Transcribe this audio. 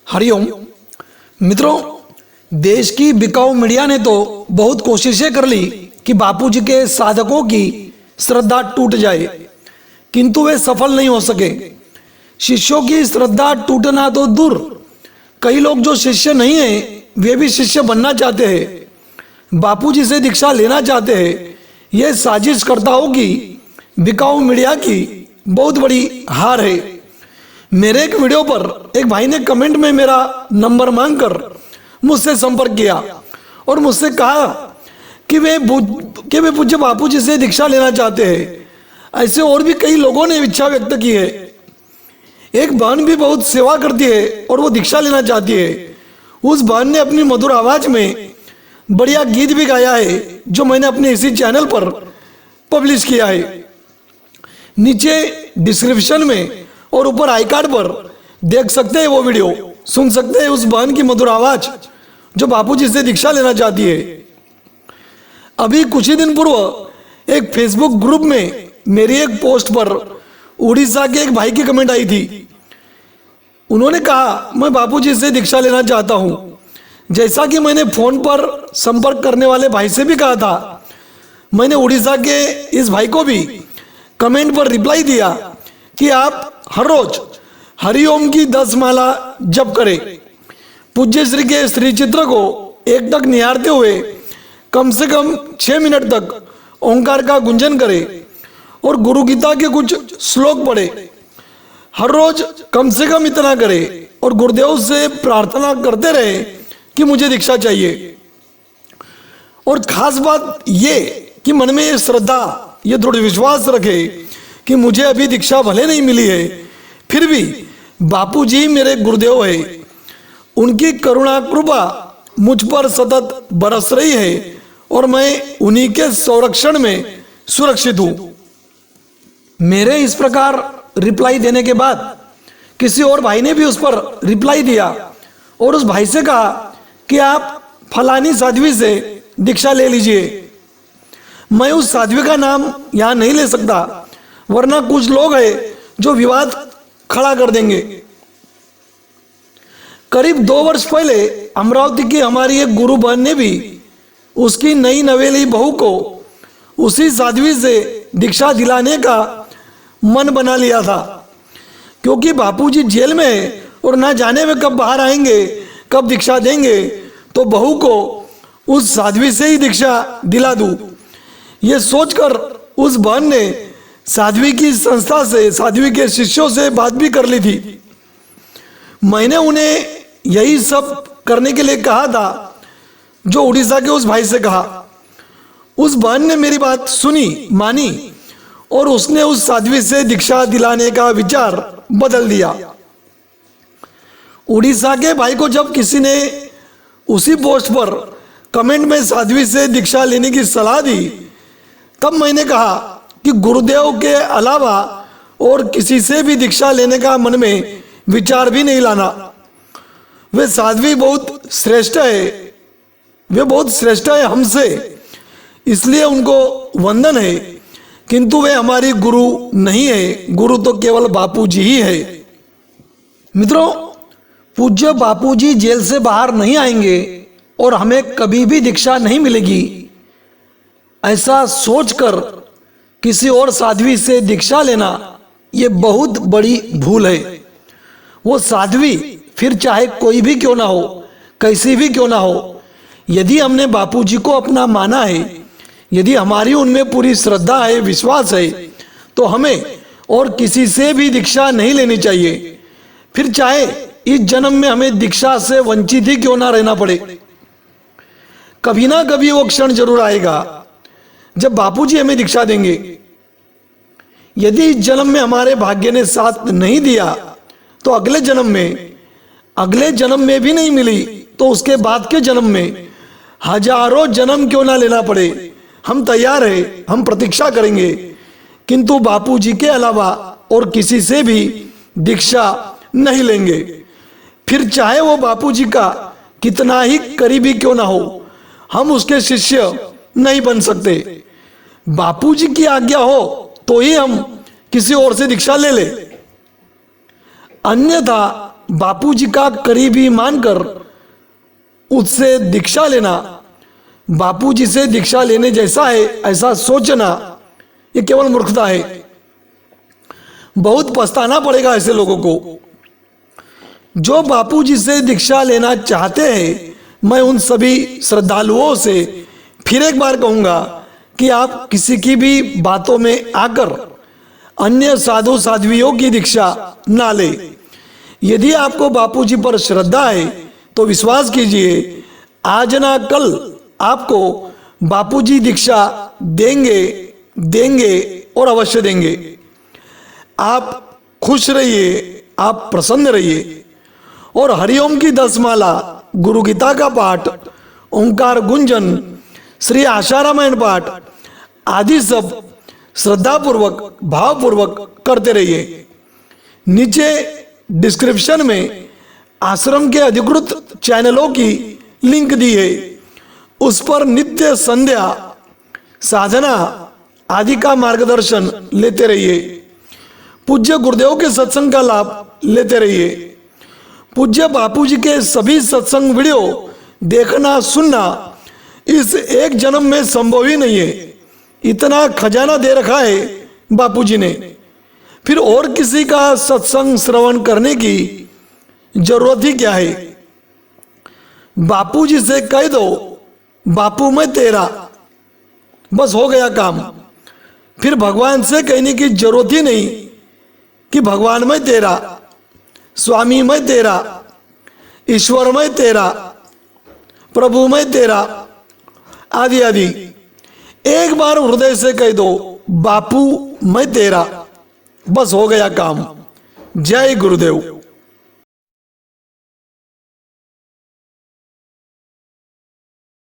हरिओम मित्रों, देश की बिकाऊ मीडिया ने तो बहुत कोशिशें कर ली कि बापूजी के साधकों की श्रद्धा टूट जाए, किंतु वे सफल नहीं हो सके। शिष्यों की श्रद्धा टूटना तो दूर, कई लोग जो शिष्य नहीं हैं वे भी शिष्य बनना चाहते हैं, बापूजी से दीक्षा लेना चाहते हैं। यह साजिशकर्ताओं की बिकाऊ मीडिया की बहुत बड़ी हार है। मेरे एक वीडियो पर एक भाई ने कमेंट में मेरा नंबर मांगकर मुझसे संपर्क किया और मुझसे कहा कि वे पूज्य बापूजी से दीक्षा लेना चाहते हैं। ऐसे और भी कई लोगों ने इच्छा व्यक्त की है। एक बहन भी बहुत सेवा करती है और वो दीक्षा लेना चाहती है। उस बहन ने अपनी मधुर आवाज में बढ़िया गीत भी गाया है, जो मैंने अपने इसी चैनल पर पब्लिश किया है। नीचे डिस्क्रिप्शन में और ऊपर आई कार्ड पर देख सकते हैं, वो वीडियो सुन सकते हैं उस बहन की मधुर आवाज जो बापूजी से दीक्षा लेना चाहती है। अभी कुछ ही दिन पूर्व एक फेसबुक ग्रुप में मेरी एक पोस्ट पर उड़ीसा के एक भाई की कमेंट आई थी। उन्होंने कहा, मैं बापूजी से दीक्षा लेना चाहता हूं। जैसा कि मैंने फोन पर संपर्क करने वाले भाई से भी कहा था, मैंने उड़ीसा के इस भाई को भी कमेंट पर रिप्लाई दिया कि आप हर रोज हरिओम की 10 माला जप करें। पूज्य श्री के श्री चित्र को एक तक निहारते हुए कम से कम 6 मिनट तक ओंकार का गुंजन करें और गुरु गीता के कुछ श्लोक पढ़े। हर रोज कम से कम इतना करें और गुरुदेव से प्रार्थना करते रहे कि मुझे दीक्षा चाहिए। और खास बात ये कि मन में ये श्रद्धा, ये दृढ़ विश्वास रखे कि मुझे अभी दीक्षा भले नहीं मिली है, फिर भी बापूजी मेरे गुरुदेव है। उनकी करुणा कृपा मुझ पर सतत बरस रही है और मैं उन्हीं के संरक्षण में सुरक्षित हूं। मेरे इस प्रकार रिप्लाई देने के बाद किसी और भाई ने भी उस पर रिप्लाई दिया और उस भाई से कहा कि आप फलानी साध्वी से दीक्षा ले लीजिए। मैं उस साध्वी का नाम यहां नहीं ले सकता, वरना कुछ लोग हैं जो विवाद खड़ा कर देंगे। करीब 2 वर्ष पहले अमरावती की हमारी एक गुरु बहन ने भी उसकी नई नवेली बहू को उसी साध्वी से दीक्षा दिलाने का मन बना लिया था। क्योंकि बापूजी जेल में है और ना जाने में कब बाहर आएंगे, कब दीक्षा देंगे, तो बहू को उस साध्वी से ही दीक्षा दिला दूं। ये सोचकर उस बहन ने साध्वी की संस्था से, साध्वी के शिष्यों से बात भी कर ली थी। मैंने उन्हें यही सब करने के लिए कहा था जो उड़ीसा के उस भाई से कहा। उस बहन ने मेरी बात सुनी, मानी और उसने उस साध्वी से दीक्षा दिलाने का विचार बदल दिया। उड़ीसा के भाई को जब किसी ने उसी पोस्ट पर कमेंट में साध्वी से दीक्षा लेने की सलाह दी, तब मैंने कहा कि गुरुदेव के अलावा और किसी से भी दीक्षा लेने का मन में विचार भी नहीं लाना। वे साध्वी बहुत श्रेष्ठ है, वे बहुत श्रेष्ठ है हमसे, इसलिए उनको वंदन है, किंतु वे हमारी गुरु नहीं है। गुरु तो केवल बापूजी ही है। मित्रों, पूज्य बापूजी जेल से बाहर नहीं आएंगे और हमें कभी भी दीक्षा नहीं मिलेगी, ऐसा सोचकर किसी और साध्वी से दीक्षा लेना ये बहुत बड़ी भूल है। वो साध्वी फिर चाहे कोई भी क्यों ना हो, कैसी भी क्यों ना हो, यदि हमने बापूजी को अपना माना है, यदि हमारी उनमें पूरी श्रद्धा है, विश्वास है, तो हमें और किसी से भी दीक्षा नहीं लेनी चाहिए। फिर चाहे इस जन्म में हमें दीक्षा से वंचित ही क्यों ना रहना पड़े। कभी ना कभी वो क्षण जरूर आएगा जब बापूजी हमें दीक्षा देंगे। यदि इस जन्म में हमारे भाग्य ने साथ नहीं दिया तो अगले जन्म में भी नहीं मिली तो उसके बाद के जन्म में हजारों जन्म क्यों ना लेना पड़े, हम तैयार हैं, हम प्रतीक्षा करेंगे, किंतु बापूजी के अलावा और किसी से भी दीक्षा नहीं लेंगे। फिर चाहे वो बापूजी का कितना ही करीबी क्यों ना हो, हम उसके शिष्य नहीं बन सकते। बापूजी की आज्ञा हो तो ही हम किसी और से दीक्षा ले ले, अन्यथा बापूजी का करीबी मानकर उससे दीक्षा लेना, बापूजी से दीक्षा लेने जैसा है ऐसा सोचना, ये केवल मूर्खता है। बहुत पछताना पड़ेगा ऐसे लोगों को। जो बापूजी से दीक्षा लेना चाहते हैं, मैं उन सभी श्रद्धालुओं से फिर एक बार कहूँगा कि आप किसी की भी बातों में आकर अन्य साधु साध्वियों की दीक्षा ना ले। यदि आपको बापूजी पर श्रद्धा है तो विश्वास कीजिए, आज ना कल आपको बापूजी दीक्षा देंगे और अवश्य देंगे। आप खुश रहिए, आप प्रसन्न रहिए और हरिओम की 10 माला, गुरु गीता का पाठ, ओंकार गुंजन, श्री आशारामायण पाठ आदि सब श्रद्धापूर्वक भावपूर्वक करते रहिए। नीचे डिस्क्रिप्शन में आश्रम के अधिकृत चैनलों की लिंक दी है, उस पर नित्य संध्या साधना आदि का मार्गदर्शन लेते रहिए। पूज्य गुरुदेव के सत्संग का लाभ लेते रहिए। पूज्य बापूजी के सभी सत्संग वीडियो देखना सुनना इस एक जन्म में संभव ही नहीं है। इतना खजाना दे रखा है बापूजी ने, फिर और किसी का सत्संग श्रवण करने की जरूरत ही क्या है। बापूजी से कह दो, बापू मैं तेरा, बस हो गया काम। फिर भगवान से कहने की जरूरत ही नहीं कि भगवान मैं तेरा, स्वामी मैं तेरा, ईश्वर मैं तेरा, प्रभु मैं तेरा, आदि आदि। एक बार हृदय से कह दो, बापू मैं तेरा, बस हो गया काम। जय गुरुदेव।